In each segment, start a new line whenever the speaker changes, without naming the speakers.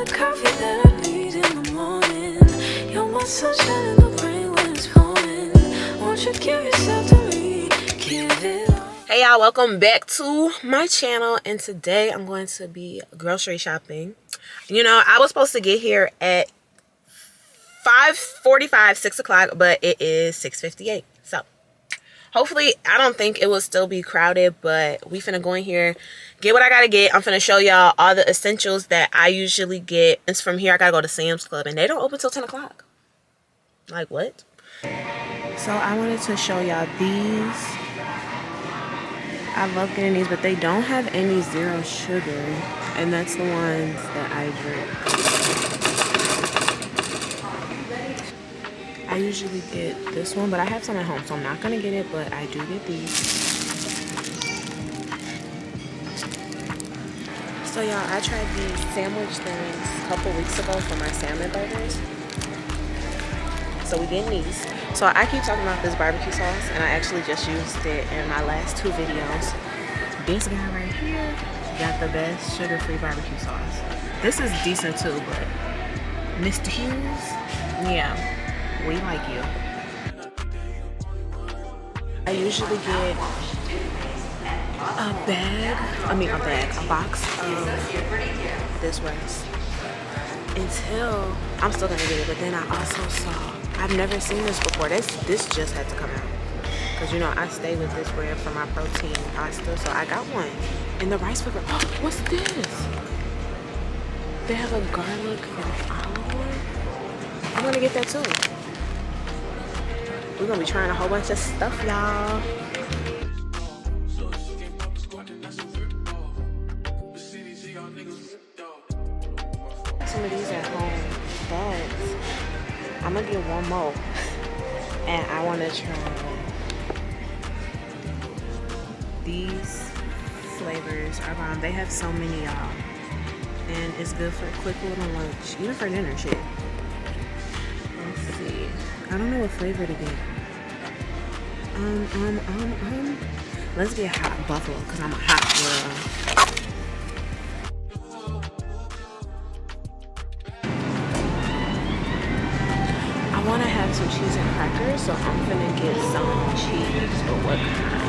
the coffee that I need in the morning. You're my sunshine in the rain when it's pouring. Won't you give yourself to me? Give it all.
Hey y'all, welcome back to my channel, and today I'm going to be grocery shopping. You know, I was supposed to get here at 5:45, 6 o'clock, but it is 6:58. So hopefully, I don't think it will still be crowded, but we finna go in here, get what I gotta get. I'm finna show y'all all the essentials that I usually get. And from here, I gotta go to Sam's Club, and they don't open till 10 o'clock. Like, what? So I wanted to show y'all these. I love getting these, but they don't have any zero sugar, and that's the ones that I drink. I usually get this one, but I have some at home, so I'm not gonna get it, but I do get these. So y'all, I tried these sandwich things a couple weeks ago for my salmon burgers. So we getting these. So I keep talking about this barbecue sauce, and I actually just used it in my last two videos. This guy right here got the best sugar-free barbecue sauce. This is decent too, but Mr. Hughes, yeah, we like you. I usually get a box of this rice. Until I'm still gonna get it, but then I also saw, I've never seen this before. This just had to come out, because you know I stay with this brand for my protein pasta, so I got one. And the rice flavor. Oh, what's this? They have a garlic and olive oil. I'm gonna get that too. We're gonna be trying a whole bunch of stuff, y'all. Some of these at home, but I'm gonna get one more, and I want to try these flavors. Are bomb. They have so many, y'all, and it's good for a quick little lunch, even for dinner shit. Let's see. I don't know what flavor to get. Let's get hot buffalo, because I'm a hot girl. I want to have some cheese and crackers, so I'm gonna get some cheese, but what kind?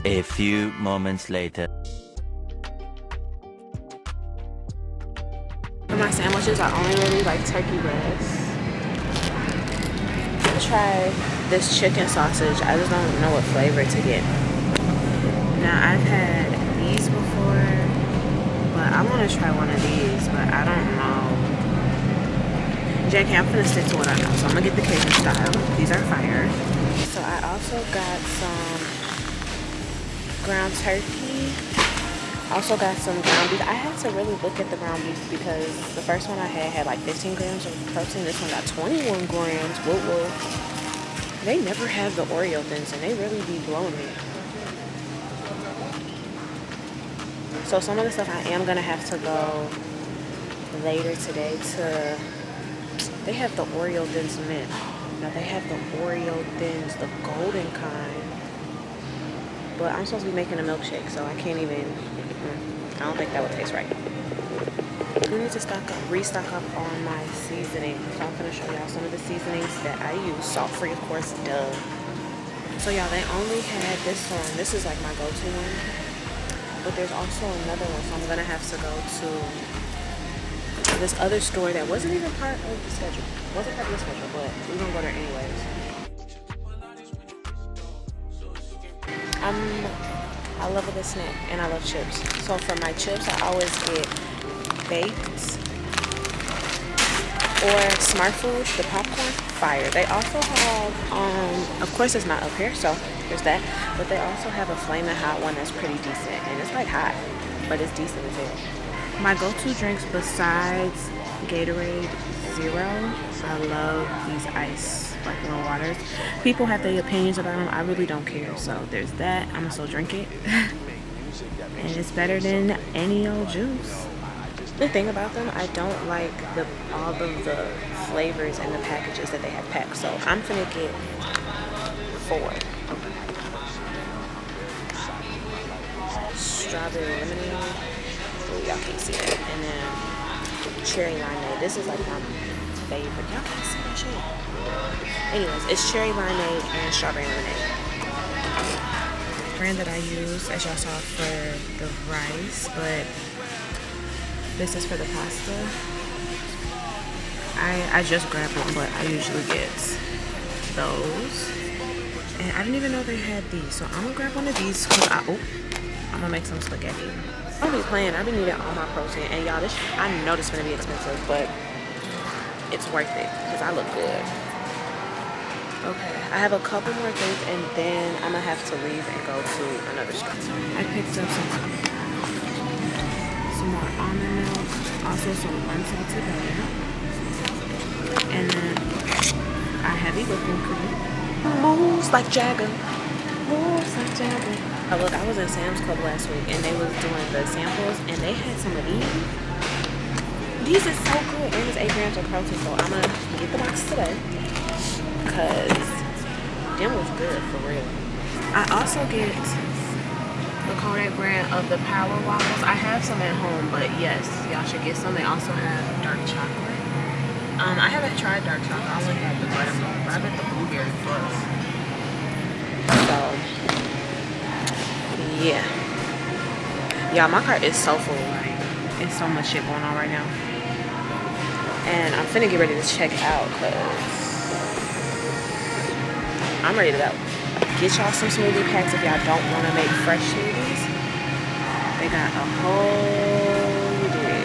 A few moments later.
For my sandwiches, I only really like turkey breast. I'll try this chicken sausage. I just don't know what flavor to get. Now, I've had these before, but I want to try one of these, but I don't know. Jackie, I'm going to stick to what I know, so I'm going to get the Cajun style. These are fire. So I also got some ground turkey. Also got some ground beef. I had to really look at the ground beef, because the first one I had like 15 grams of protein. This one got 21 grams. Whoa. They never have the Oreo thins, and they really be blowing me. So some of the stuff I am gonna have to go later today to. They have the Oreo thins mint. Now they have the Oreo thins, the golden kind. But I'm supposed to be making a milkshake, so I can't even. I don't think that would taste right. I need to restock up on my seasoning. So I'm gonna show y'all some of the seasonings that I use. Salt-free, of course, duh. So y'all, they only had this one. This is like my go-to one. But there's also another one, so I'm gonna have to go to this other store that wasn't even part of the schedule. Wasn't part of the schedule, but we're gonna go there anyways. I love a good snack, and I love chips. So for my chips, I always get baked or Smart Food, the popcorn, fire. They also have, of course it's not up here, so there's that, but they also have a flaming hot one that's pretty decent, and it's like hot, but it's decent as well. My go-to drinks besides Gatorade Zero, I love these ice, like little waters. People have their opinions about them. I really don't care, so there's that. I'm gonna still drink it. And it's better than any old juice. The thing about them, I don't like all of the flavors and the packages that they have packed. So I'm gonna get 4. Strawberry lemonade. Oh, y'all can't see that. And then cherry limeade. This is like my favorite. Y'all can't see that shit. Anyways, it's cherry limeade and strawberry lemonade. Brand that I use, as y'all saw, for the rice, but this is for the pasta. I just grabbed one, but I usually get those. And I didn't even know they had these, so I'm gonna grab one of these because I'm gonna make some spaghetti. I'll be playing. I've been eating all my protein, and y'all, I know this is gonna be expensive, but it's worth it because I look good. Okay, I have a couple more things, and then I'm gonna have to leave and go to another store. I picked up some more almond milk, also some unsalted butter, and then I have a whipping cream. Moves like Jagger. Moves like Jagger. Oh, look, I was in Sam's Club last week, and they was doing the samples, and they had some of these. These are so good, and it's 8 grams of protein, so I'm gonna get the box today. Because them was good for real. I also get the Kodak brand of the Power Waffles. I have some at home, but yes, y'all should get some. They also have dark chocolate. I haven't tried dark chocolate. I only have the buttermilk, but I bet the blueberry plus. So yeah, y'all, my cart is so full. Like, it's so much shit going on right now, and I'm finna get ready to check out because I'm ready to go. Get y'all some smoothie packs if y'all don't want to make fresh smoothies. They got a whole day.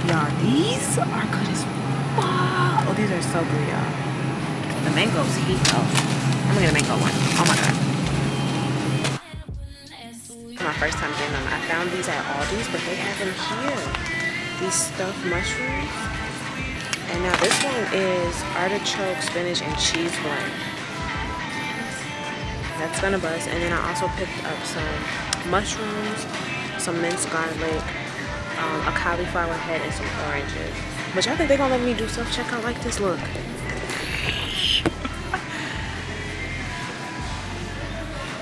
Y'all, these are good as fuck. Oh, these are so good, y'all. The mango's heat though. I'm gonna get a mango one. Oh my god. My first time getting them. I found these at Aldi's, but they have them here. These stuffed mushrooms. And now this one is artichoke, spinach, and cheese blend. That's gonna buzz. And then I also picked up some mushrooms, some minced garlic, a cauliflower head, and some oranges. But y'all think they're gonna let me do self-checkout like this? Look.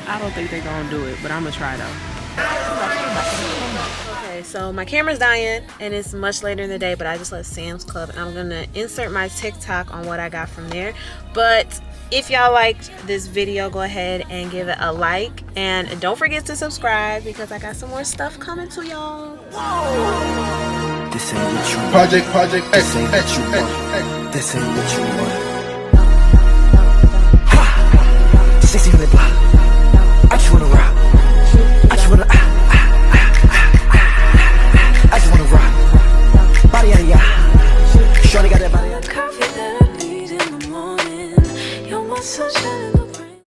I don't think they're gonna do it, but I'm gonna try though. Okay, so my camera's dying and it's much later in the day, but I just left Sam's Club and I'm gonna insert my TikTok on what I got from there. But if y'all liked this video, go ahead and give it a like, and don't forget to subscribe because I got some more stuff coming to y'all.
This ain't what you want. Project, this ain't what you want. This ain't what you want.